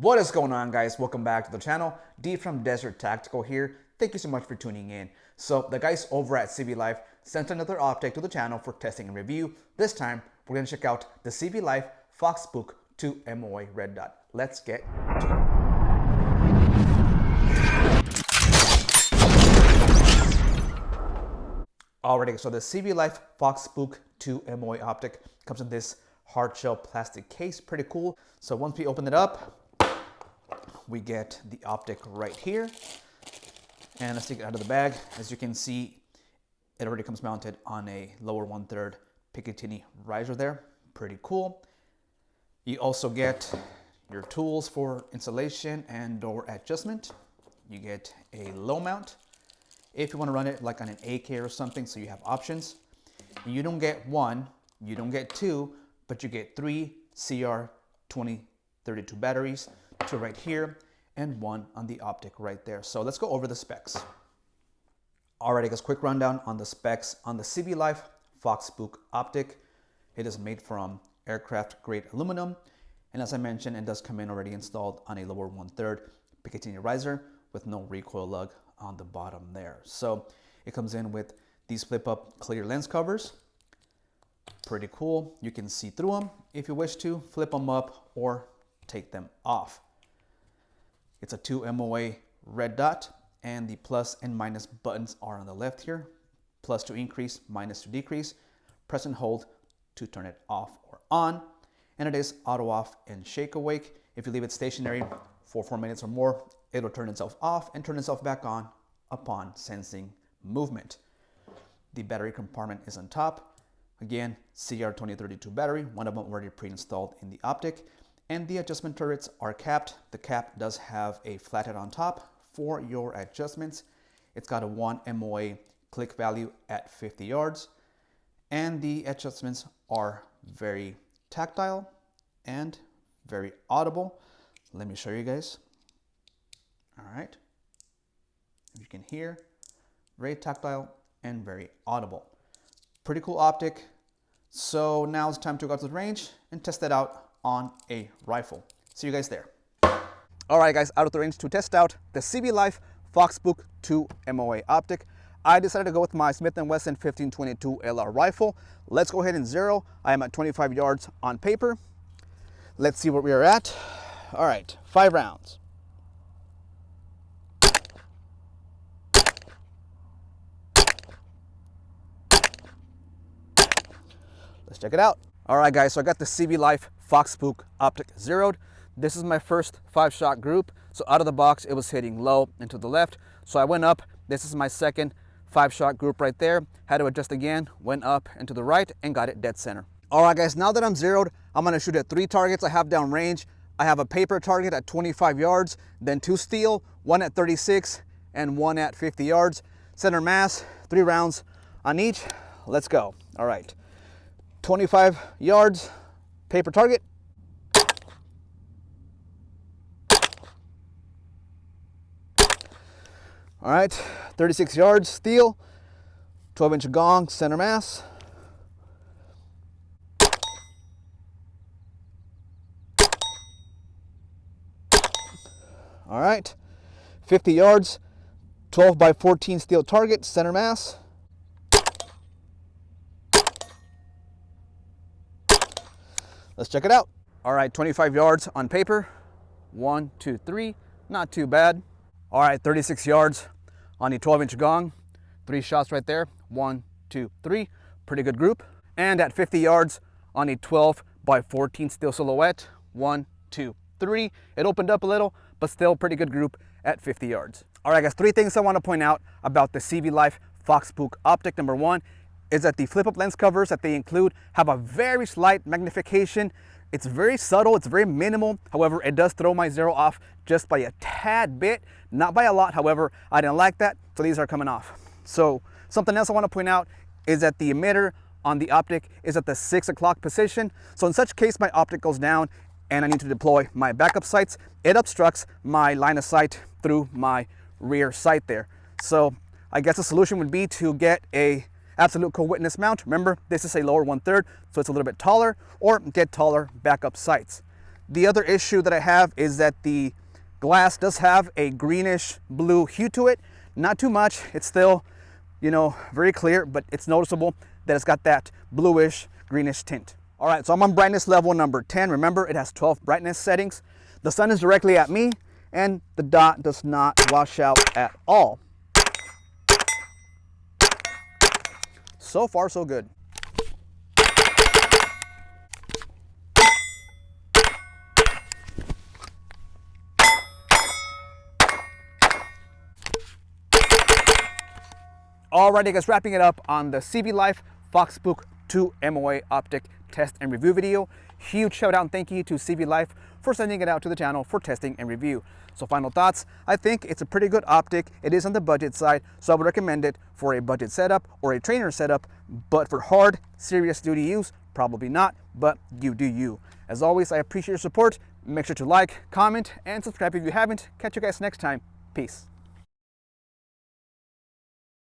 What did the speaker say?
What is going on, guys? Welcome back to the channel. D from Desert Tactical here. Thank you so much for tuning in. So the guys over at CvLife sent another optic to the channel for testing and review. This time we're going to check out the CvLife FoxSpook 2 MOA red dot. Let's get to it. Alrighty, so the CvLife FoxSpook 2 MOA optic comes in this hard shell plastic case. Pretty cool. So once we open it up, we get the optic right here. And let's take it out of the bag. As you can see, it already comes mounted on a lower 1/3 Picatinny riser there. Pretty cool. You also get your tools for installation and door adjustment. You get a low mount if you want to run it like on an AK or something, so you have options. You don't get one, you don't get two, but you get 3 CR2032 batteries, 2 right here and 1 on the optic right there. So let's go over the specs. Alrighty guys, quick rundown on the specs on the CvLife FoxSpook optic. It is made from aircraft grade aluminum, and as I mentioned, it does come in already installed on a lower 1/3 Picatinny riser with no recoil lug on the bottom there. So it comes in with these flip up clear lens covers. Pretty cool. You can see through them if you wish to, flip them up or take them off. It's a 2 MOA red dot, and the plus and minus buttons are on the left here. Plus to increase, minus to decrease. Press and hold to turn it off or on. And it is auto off and shake awake. If you leave it stationary for 4 minutes or more, it'll turn itself off and turn itself back on upon sensing movement. The battery compartment is on top. Again, CR2032 battery, one of them already pre-installed in the optic. And the adjustment turrets are capped. The cap does have a flathead on top for your adjustments. It's got a 1 MOA click value at 50 yards. And the adjustments are very tactile and very audible. Let me show you guys. All right. You can hear, very tactile and very audible. Pretty cool optic. So now it's time to go to the range and test it out on a rifle. See you guys there. All right, guys, out of the range to test out the CvLife FoxSpook 2 MOA optic. I decided to go with my Smith & Wesson 1522 LR rifle. Let's go ahead and zero. I am at 25 yards on paper. Let's see where we are at. All right, 5 rounds. Let's check it out. All right, guys, so I got the CvLife FoxSpook optic zeroed. This is my first 5-shot group. So out of the box, it was hitting low and to the left. So I went up. This is my second 5-shot group right there. Had to adjust again, went up and to the right and got it dead center. All right, guys, now that I'm zeroed, I'm gonna shoot at 3 targets I have down range. I have a paper target at 25 yards, then 2 steel, 1 at 36 and 1 at 50 yards. Center mass, 3 rounds on each. Let's go. All right. 25 yards, paper target. All right, 36 yards, steel, 12-inch gong, center mass. All right, 50 yards, 12 by 14 steel target, center mass. Let's check it out. All right, 25 yards on paper. 1, 2, 3, not too bad. All right, 36 yards on a 12-inch gong. 3 shots right there. 1, 2, 3, pretty good group. And at 50 yards on a 12 by 14 steel silhouette. 1, 2, 3. It opened up a little, but still pretty good group at 50 yards. All right, guys, 3 things I want to point out about the CvLife FoxSpook optic. Number 1 is that the flip-up lens covers that they include have a very slight magnification. It's very subtle, it's very minimal. However, it does throw my zero off just by a tad bit, not by a lot. However, I didn't like that, so these are coming off. So something else I want to point out is that the emitter on the optic is at the 6 o'clock position. So in such case, my optic goes down and I need to deploy my backup sights. It obstructs my line of sight through my rear sight there. So I guess the solution would be to get a absolute co-witness mount. Remember, this is a lower 1/3, so it's a little bit taller, or get taller backup sights. The other issue that I have is that the glass does have a greenish blue hue to it. Not too much, it's still, you know, very clear, but it's noticeable that it's got that bluish greenish tint. All right, so I'm on brightness level number 10. Remember, it has 12 brightness settings. The sun is directly at me, and the dot does not wash out at all. So far, so good. Alrighty guys, wrapping it up on the CvLife FoxSpook 2 MOA optic test and review video. Huge shout out and thank you to CvLife for sending it out to the channel for testing and review. So final thoughts, I think it's a pretty good optic. It is on the budget side, so I would recommend it for a budget setup or a trainer setup, but for hard, serious duty use, probably not, but you do you. As always, I appreciate your support. Make sure to like, comment, and subscribe if you haven't. Catch you guys next time. Peace.